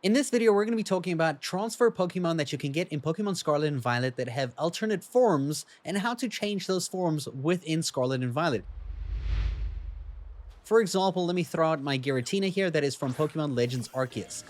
In this video, we're going to be talking about transfer Pokemon that you can get in Pokemon Scarlet and Violet that have alternate forms and how to change those forms within Scarlet and Violet. For example, let me throw out my Giratina here that is from Pokemon Legends Arceus.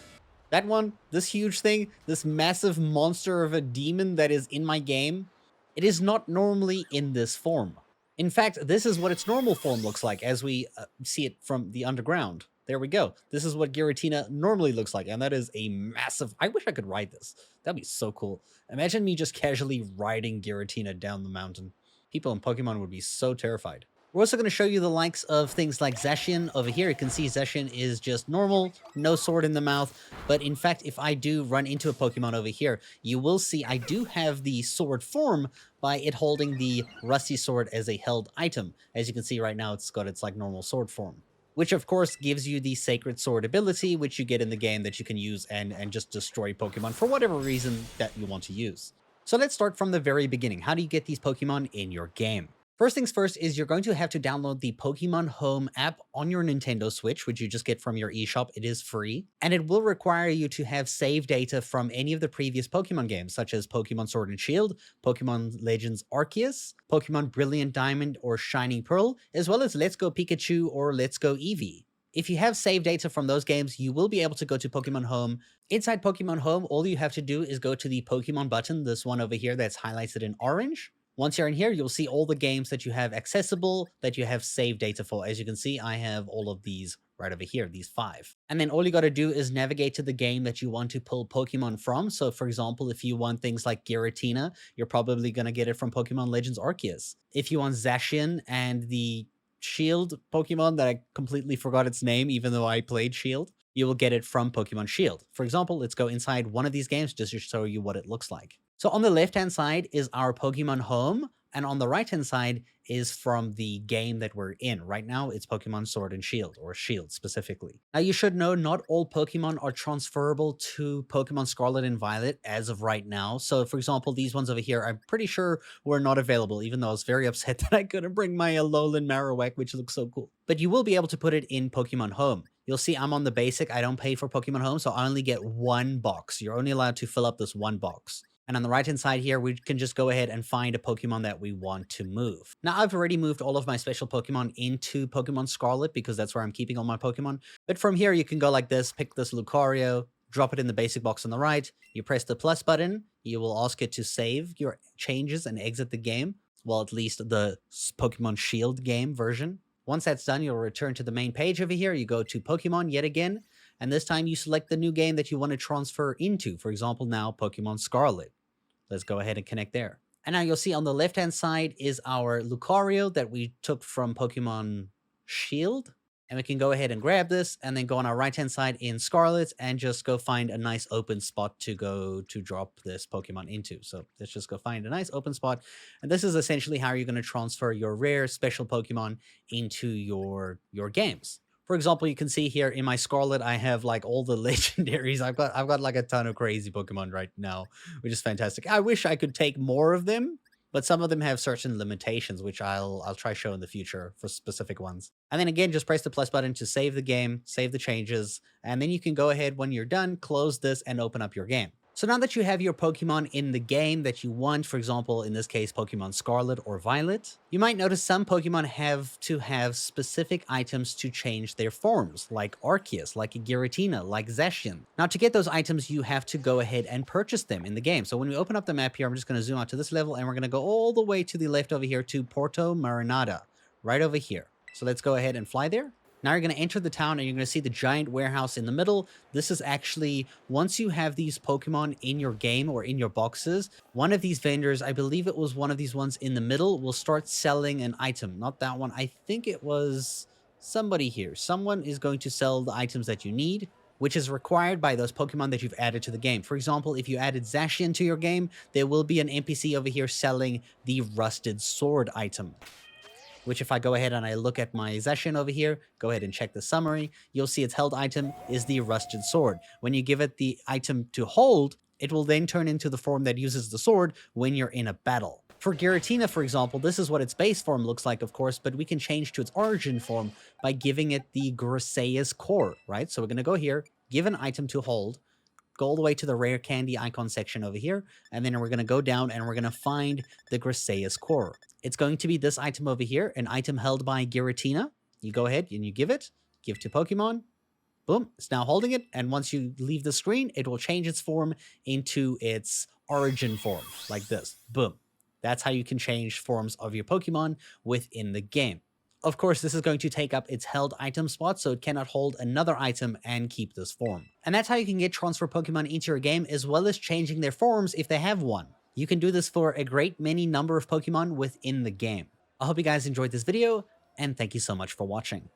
That one, this huge thing, this massive monster of a demon that is in my game, it is not normally in this form. In fact, this is what its normal form looks like as we see it from the underground. There we go. This is what Giratina normally looks like, and that is a massive... I wish I could ride this. That'd be so cool. Imagine me just casually riding Giratina down the mountain. People in Pokemon would be so terrified. We're also going to show you the likes of things like Zacian. Over here, you can see Zacian is just normal, no sword in the mouth. But in fact, if I do run into a Pokemon over here, you will see I do have the sword form by it holding the rusty sword as a held item. As you can see right now, it's got its like normal sword form, which of course gives you the Sacred Sword ability, which you get in the game that you can use and just destroy Pokemon for whatever reason that you want to use. So let's start from the very beginning. How do you get these Pokemon in your game? First things first is you're going to have to download the Pokemon Home app on your Nintendo Switch, which you just get from your eShop. It is free, and it will require you to have save data from any of the previous Pokemon games, such as Pokemon Sword and Shield, Pokemon Legends Arceus, Pokemon Brilliant Diamond or Shining Pearl, as well as Let's Go Pikachu or Let's Go Eevee. If you have save data from those games, you will be able to go to Pokemon Home. Inside Pokemon Home, all you have to do is go to the Pokemon button, this one over here that's highlighted in orange. Once you're in here, you'll see all the games that you have accessible, that you have save data for. As you can see, I have all of these right over here, these 5. And then all you got to do is navigate to the game that you want to pull Pokemon from. So for example, if you want things like Giratina, you're probably going to get it from Pokemon Legends Arceus. If you want Zacian and the Shield Pokemon that I completely forgot its name, even though I played Shield, you will get it from Pokemon Shield. For example, let's go inside one of these games just to show you what it looks like. So on the left-hand side is our Pokemon Home, and on the right-hand side is from the game that we're in. Right now, it's Pokemon Sword and Shield, or Shield specifically. Now, you should know not all Pokemon are transferable to Pokemon Scarlet and Violet as of right now. So, for example, these ones over here, I'm pretty sure were not available, even though I was very upset that I couldn't bring my Alolan Marowak, which looks so cool. But you will be able to put it in Pokemon Home. You'll see I'm on the basic. I don't pay for Pokemon Home, so I only get 1 box. You're only allowed to fill up this 1 box. And on the right-hand side here, we can just go ahead and find a Pokemon that we want to move. Now, I've already moved all of my special Pokemon into Pokemon Scarlet because that's where I'm keeping all my Pokemon. But from here, you can go like this, pick this Lucario, drop it in the basic box on the right. You press the plus button. You will ask it to save your changes and exit the game. Well, at least the Pokemon Shield game version. Once that's done, you'll return to the main page over here. You go to Pokemon yet again. And this time you select the new game that you want to transfer into. For example, now Pokemon Scarlet. Let's go ahead and connect there. And now you'll see on the left-hand side is our Lucario that we took from Pokemon Shield. And we can go ahead and grab this and then go on our right-hand side in Scarlet and just go find a nice open spot to go to drop this Pokemon into. So let's just go find a nice open spot. And this is essentially how you're going to transfer your rare special Pokemon into your games. For example, you can see here in my Scarlet, I have like all the legendaries. I've got like a ton of crazy Pokemon right now, which is fantastic. I wish I could take more of them, but some of them have certain limitations, which I'll try show in the future for specific ones. And then again, just press the plus button to save the game, save the changes, and then you can go ahead when you're done, close this and open up your game. So now that you have your Pokemon in the game that you want, for example, in this case, Pokemon Scarlet or Violet, you might notice some Pokemon have to have specific items to change their forms, like Arceus, like Giratina, like Zacian. Now, to get those items, you have to go ahead and purchase them in the game. So when we open up the map here, I'm just going to zoom out to this level, and we're going to go all the way to the left over here to Porto Marinada, right over here. So let's go ahead and fly there. Now you're going to enter the town and you're going to see the giant warehouse in the middle. This is actually, once you have these Pokemon in your game or in your boxes, one of these vendors, I believe it was one of these ones in the middle, will start selling an item. Not that one. I think it was somebody here. Someone is going to sell the items that you need, which is required by those Pokemon that you've added to the game. For example, if you added Zacian to your game, there will be an NPC over here selling the Rusted Sword item. Which if I go ahead and I look at my Zacian over here, go ahead and check the summary, you'll see its held item is the Rusted Sword. When you give it the item to hold, it will then turn into the form that uses the sword when you're in a battle. For Giratina, for example, this is what its base form looks like, of course, but we can change to its origin form by giving it the Graceus core, right? So we're going to go here, give an item to hold, go all the way to the rare candy icon section over here, and then we're going to go down and we're going to find the Graceus core. It's going to be this item over here, an item held by Giratina. You go ahead and you give to Pokemon. Boom, it's now holding it, and once you leave the screen, it will change its form into its origin form, like this. Boom. That's how you can change forms of your Pokemon within the game. Of course, this is going to take up its held item spot, so it cannot hold another item and keep this form. And that's how you can get transfer Pokemon into your game, as well as changing their forms if they have one. You can do this for a great many number of Pokemon within the game. I hope you guys enjoyed this video, and thank you so much for watching.